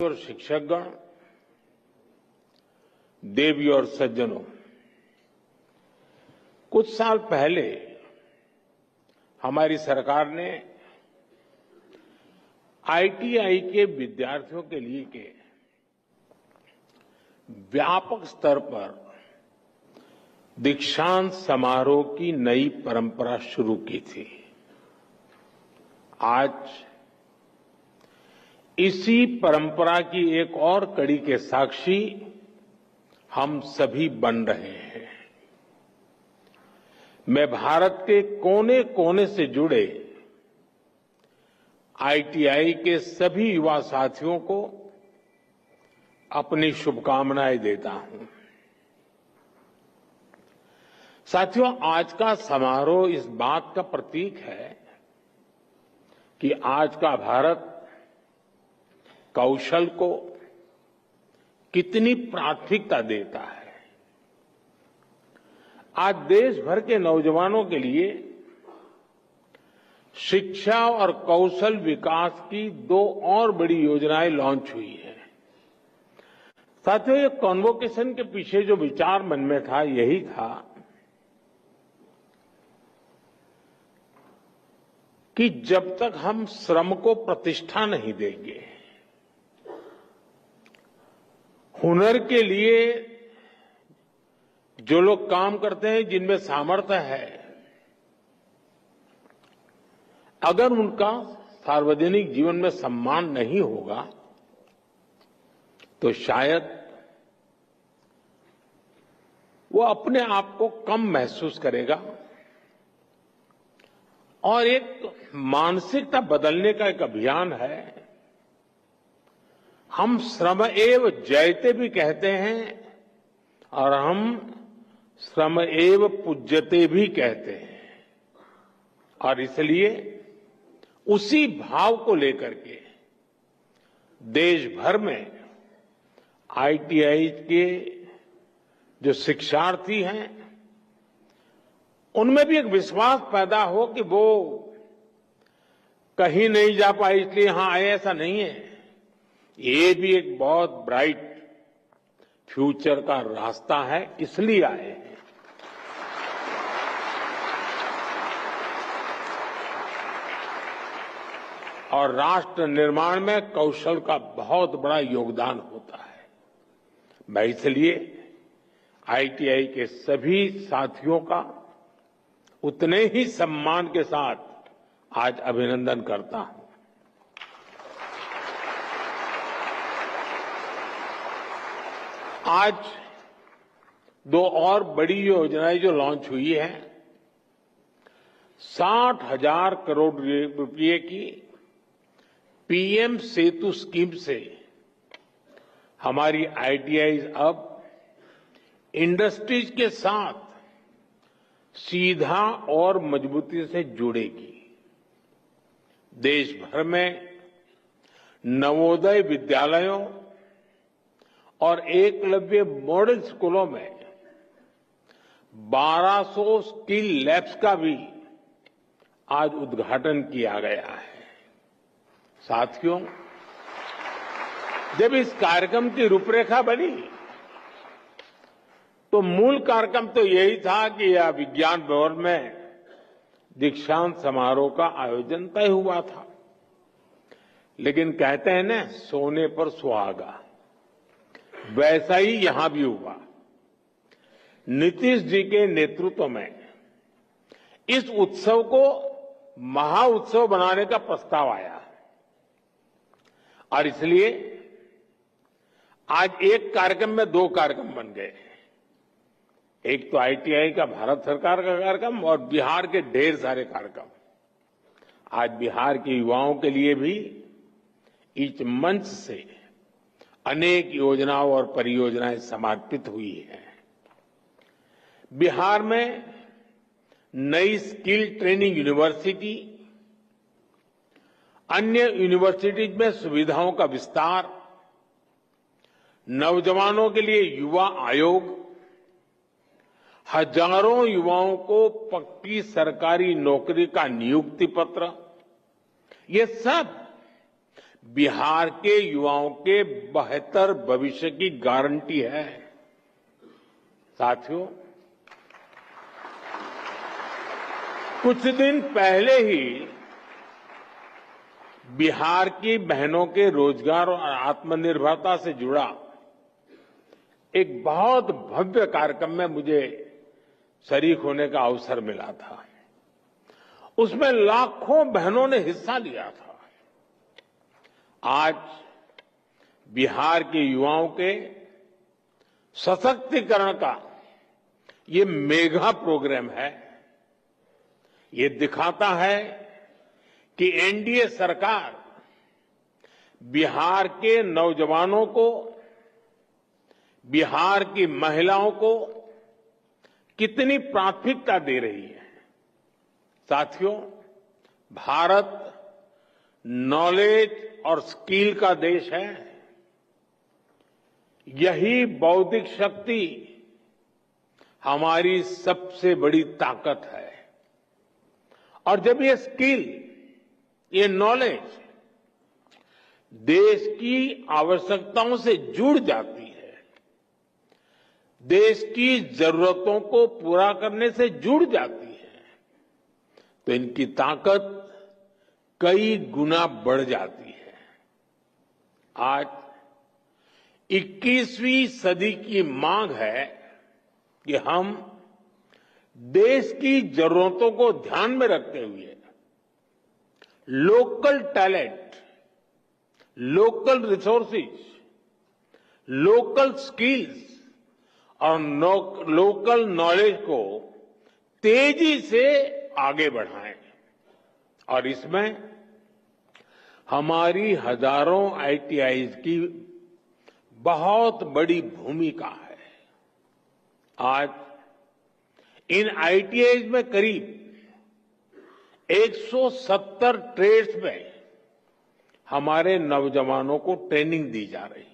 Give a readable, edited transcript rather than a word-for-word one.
और शिक्षकगण, देवी और सज्जनों, कुछ साल पहले हमारी सरकार ने आईटीआई के विद्यार्थियों के लिए के व्यापक स्तर पर दीक्षांत समारोह की नई परंपरा शुरू की थी। आज इसी परंपरा की एक और कड़ी के साक्षी हम सभी बन रहे हैं। मैं भारत के कोने कोने से जुड़े आईटीआई के सभी युवा साथियों को अपनी शुभकामनाएं देता हूं। साथियों, आज का समारोह इस बात का प्रतीक है कि आज का भारत कौशल को कितनी प्राथमिकता देता है। आज देश भर के नौजवानों के लिए शिक्षा और कौशल विकास की दो और बड़ी योजनाएं लॉन्च हुई है। साथियों, ये कॉन्वोकेशन के पीछे जो विचार मन में था यही था कि जब तक हम श्रम को प्रतिष्ठा नहीं देंगे, हुनर के लिए जो लोग काम करते हैं, जिनमें सामर्थ्य है, अगर उनका सार्वजनिक जीवन में सम्मान नहीं होगा तो शायद वो अपने आप को कम महसूस करेगा और एक मानसिकता बदलने का एक अभियान है। हम श्रम एव जयते भी कहते हैं और हम श्रम एव पूज्यते भी कहते हैं, और इसलिए उसी भाव को लेकर के देश भर में आईटीआई के जो शिक्षार्थी हैं उनमें भी एक विश्वास पैदा हो कि वो कहीं नहीं जा पाए इसलिए यहां आए, ऐसा नहीं है। ये भी एक बहुत ब्राइट फ्यूचर का रास्ता है, इसलिए आए हैं। और राष्ट्र निर्माण में कौशल का बहुत बड़ा योगदान होता है। मैं इसलिए आईटीआई के सभी साथियों का उतने ही सम्मान के साथ आज अभिनंदन करता हूं। आज दो और बड़ी योजनाएं जो लॉन्च हुई है, 60,000 करोड़ रुपए की पीएम सेतु स्कीम से हमारी आईटीआई अब इंडस्ट्रीज के साथ सीधा और मजबूती से जुड़ेगी। देश भर में नवोदय विद्यालयों और एकलव्य मॉडल स्कूलों में 1200 स्किल लैब्स का भी आज उद्घाटन किया गया है। साथियों, जब इस कार्यक्रम की रूपरेखा बनी तो मूल कार्यक्रम तो यही था कि यह विज्ञान भवन में दीक्षांत समारोह का आयोजन तय हुआ था। लेकिन कहते हैं ना, सोने पर सुहागा, वैसा ही यहां भी हुआ। नीतीश जी के नेतृत्व में इस उत्सव को महाउत्सव बनाने का प्रस्ताव आया और इसलिए आज एक कार्यक्रम में दो कार्यक्रम बन गए। एक तो आईटीआई का भारत सरकार का कार्यक्रम और बिहार के ढेर सारे कार्यक्रम। आज बिहार के युवाओं के लिए भी इस मंच से अनेक योजनाओं और परियोजनाएं समर्पित हुई हैं। बिहार में नई स्किल ट्रेनिंग यूनिवर्सिटी, अन्य यूनिवर्सिटीज में सुविधाओं का विस्तार, नौजवानों के लिए युवा आयोग, हजारों युवाओं को पक्की सरकारी नौकरी का नियुक्ति पत्र, ये सब बिहार के युवाओं के बेहतर भविष्य की गारंटी है। साथियों, कुछ दिन पहले ही बिहार की बहनों के रोजगार और आत्मनिर्भरता से जुड़ा एक बहुत भव्य कार्यक्रम में मुझे शरीक होने का अवसर मिला था। उसमें लाखों बहनों ने हिस्सा लिया था। आज बिहार के युवाओं के सशक्तिकरण का ये मेगा प्रोग्राम है। ये दिखाता है कि एनडीए सरकार बिहार के नौजवानों को, बिहार की महिलाओं को कितनी प्राथमिकता दे रही है। साथियों, भारत नॉलेज और स्किल का देश है। यही बौद्धिक शक्ति हमारी सबसे बड़ी ताकत है। और जब ये स्किल, ये नॉलेज देश की आवश्यकताओं से जुड़ जाती है, देश की जरूरतों को पूरा करने से जुड़ जाती है, तो इनकी ताकत कई गुना बढ़ जाती है। आज 21वीं सदी की मांग है कि हम देश की जरूरतों को ध्यान में रखते हुए local talent, local resources, local skills और लोकल नॉलेज को तेजी से आगे बढ़ाएं। और इसमें हमारी हजारों आईटीआईज की बहुत बड़ी भूमिका है। आज इन आईटीआईज में करीब 170 ट्रेड्स में हमारे नौजवानों को ट्रेनिंग दी जा रही है।